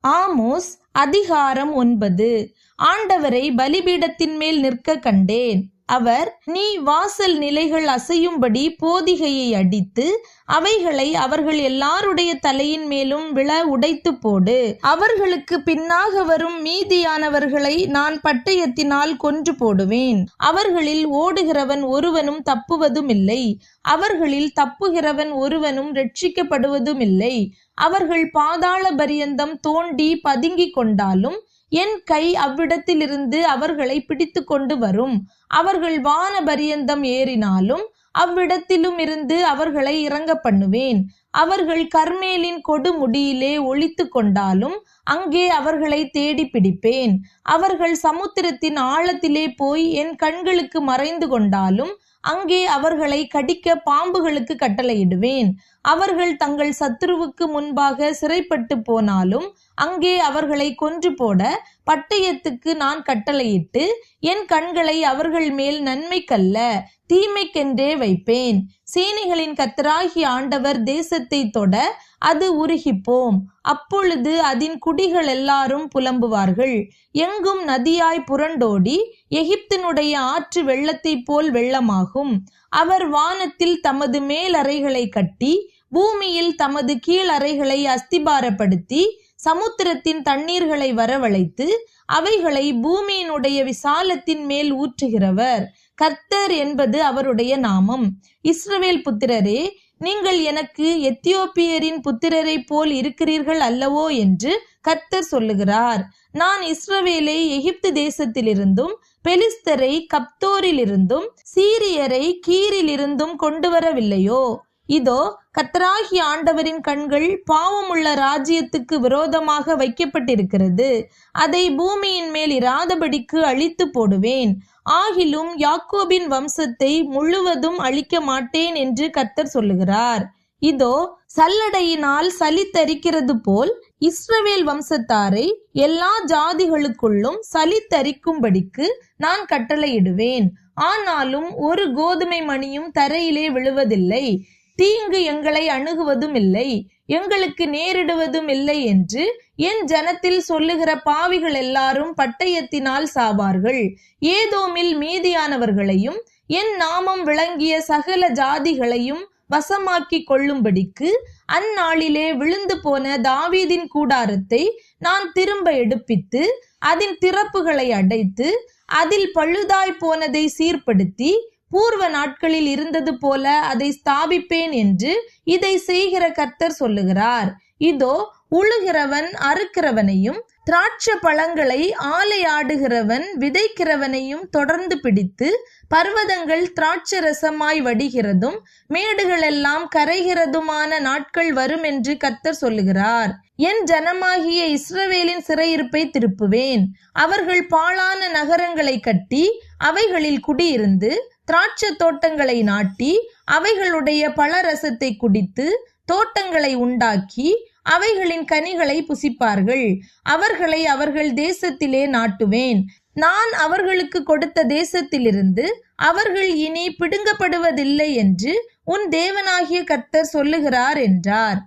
Amos அதிகாரம் 9. ஆண்டவரை பலிபீடத்தின் மேல் நிற்க கண்டேன். அவர், நீ வாசல் நிலைகள் அசையும்படி போதிகையை அடித்து அவைகளை அவர்கள் எல்லாருடைய தலையின் மேலும் விழ உடைத்து போடு. அவர்களுக்கு பின்னாக வரும் மீதியானவர்களை நான் பட்டயத்தினால் கொன்று போடுவேன். அவர்களில் ஓடுகிறவன் ஒருவனும் தப்புவதும் இல்லை. அவர்களில் தப்புகிறவன் ஒருவனும் ரட்சிக்கப்படுவதும் இல்லை. அவர்கள் பாதாள பரியந்தம் தோண்டி பதுங்கிக் கொண்டாலும் என் கை அவ்விடத்திலிருந்து அவர்களை பிடித்து கொண்டு வரும். அவர்கள் வான பரியந்தம் ஏறினாலும் அவ்விடத்திலும் இருந்து அவர்களை இறங்க பண்ணுவேன். அவர்கள் கர்மேலின் கொடுமுடியிலே ஒளித்து கொண்டாலும் அங்கே அவர்களை தேடி பிடிப்பேன். அவர்கள் சமுத்திரத்தின் ஆழத்திலே போய் என் கண்களுக்கு மறைந்து கொண்டாலும் அங்கே அவர்களை கடிக்க பாம்புகளுக்கு கட்டளையிடுவேன். அவர்கள் தங்கள் சத்துருவுக்கு முன்பாக சிறைப்பட்டு போனாலும் அங்கே அவர்களை கொன்று போட பட்டயத்துக்கு நான் கட்டளையிட்டு என் கண்களை அவர்கள் மேல் நன்மைக்கல்ல தீமைக்கென்றே வைப்பேன். சேனைகளின் கர்த்தராகிய ஆண்டவர் தேசத்தை தொட அது உருகிப்போம். அப்பொழுது அதன் குடிகள் எல்லாரும் புலம்புவார்கள். எங்கும் நதியாய் புரண்டோடி எகிப்தினுடைய ஆற்று வெள்ளத்தை போல் வெள்ளமாகும். அவர் வானத்தில் தமது மேலறைகளை கட்டி பூமியில் தமது கீழறைகளை அஸ்திபாரப்படுத்தி சமுத்திரத்தின் தண்ணீர்களை வரவழைத்து அவைகளை பூமியினுடைய விசாலத்தின் மேல் ஊற்றுகிறவர். கர்த்தர் என்பது அவருடைய நாமம். இஸ்ரவேல் புத்திரரே, நீங்கள் எனக்கு எத்தியோப்பியரின் புத்திரரை போல் இருக்கிறீர்கள் அல்லவோ என்று கர்த்தர் சொல்லுகிறார். நான் இஸ்ரவேலை எகிப்து தேசத்திலிருந்தும் பெலிஸ்தரை கப்தோரிலிருந்தும் சீரியரை கீரிலிருந்தும் கொண்டு வரவில்லையோ? இதோ, கர்த்தராகிய ஆண்டவரின் கண்கள் பாவமுள்ள ராஜ்யத்துக்கு விரோதமாக வைக்கப்பட்டிருக்கிறது. அதை பூமியின் மேல் இராதபடிக்கு அழித்து போடுவேன். ஆகிலும் யாக்கோபின் வம்சத்தை முழுவதும் அழிக்க மாட்டேன் என்று கர்த்தர் சொல்லுகிறார். இதோ, சல்லடையினால் சலித்தரிக்கிறது போல் இஸ்ரவேல் வம்சத்தாரை எல்லா ஜாதிகளுக்குள்ளும் சலித்தரிக்கும்படிக்கு நான் கட்டளையிடுவேன். ஆனாலும் ஒரு கோதுமை மணியும் தரையிலே விழுவதில்லை. தீங்கு எங்களை அணுகுவதும் இல்லை, எங்களுக்கு நேரிடுவதும் இல்லை என்று என் ஜனத்தில் சொல்லுகிற பாவிகள் எல்லாரும் பட்டயத்தினால் சாவார்கள். ஏதோமில் மீதியானவர்களையும் என் நாமம் விளங்கிய சகல ஜாதிகளையும் வசமாக்கி கொள்ளும்படிக்கு அந்நாளிலே விழுந்து போன தாவீதின் கூடாரத்தை நான் திரும்ப எடுப்பித்து அதன் திறப்புகளை அடைத்து அதில் பழுதாய் போனதை சீர்படுத்தி பூர்வ நாட்களில் இருந்தது போல அதை ஸ்தாபிப்பேன் என்று இதை செய்கிற கர்த்தர் சொல்லுகிறார். இதோ, உழுகிறவன் அறுக்கிறவனையும் திராட்ச பழங்களை ஆலையாடுகிறவன் விதைக்கிறவனையும் தொடர்ந்து பிடித்து பர்வதங்கள் திராட்சரசமாய் வடிகிறதும் மேடுகள் எல்லாம் கரைகிறதுமான நாட்கள் வரும் என்று கர்த்தர் சொல்லுகிறார். என் ஜனமாகிய இஸ்ரவேலின் சிறையிருப்பை திருப்புவேன். அவர்கள் பாழான நகரங்களை கட்டி அவைகளில் குடியிருந்து திராட்சை தோட்டங்களை நாட்டி அவைகளுடைய பழரசத்தை குடித்து தோட்டங்களை உண்டாக்கி அவைகளின் கனிகளை புசிப்பார்கள். அவர்களை அவர்கள் தேசத்திலே நாட்டுவேன். நான் அவர்களுக்கு கொடுத்த தேசத்திலிருந்து அவர்கள் இனி பிடுங்கப்படுவதில்லை என்று உன் தேவனாகிய கர்த்தர் சொல்லுகிறார் என்றார்.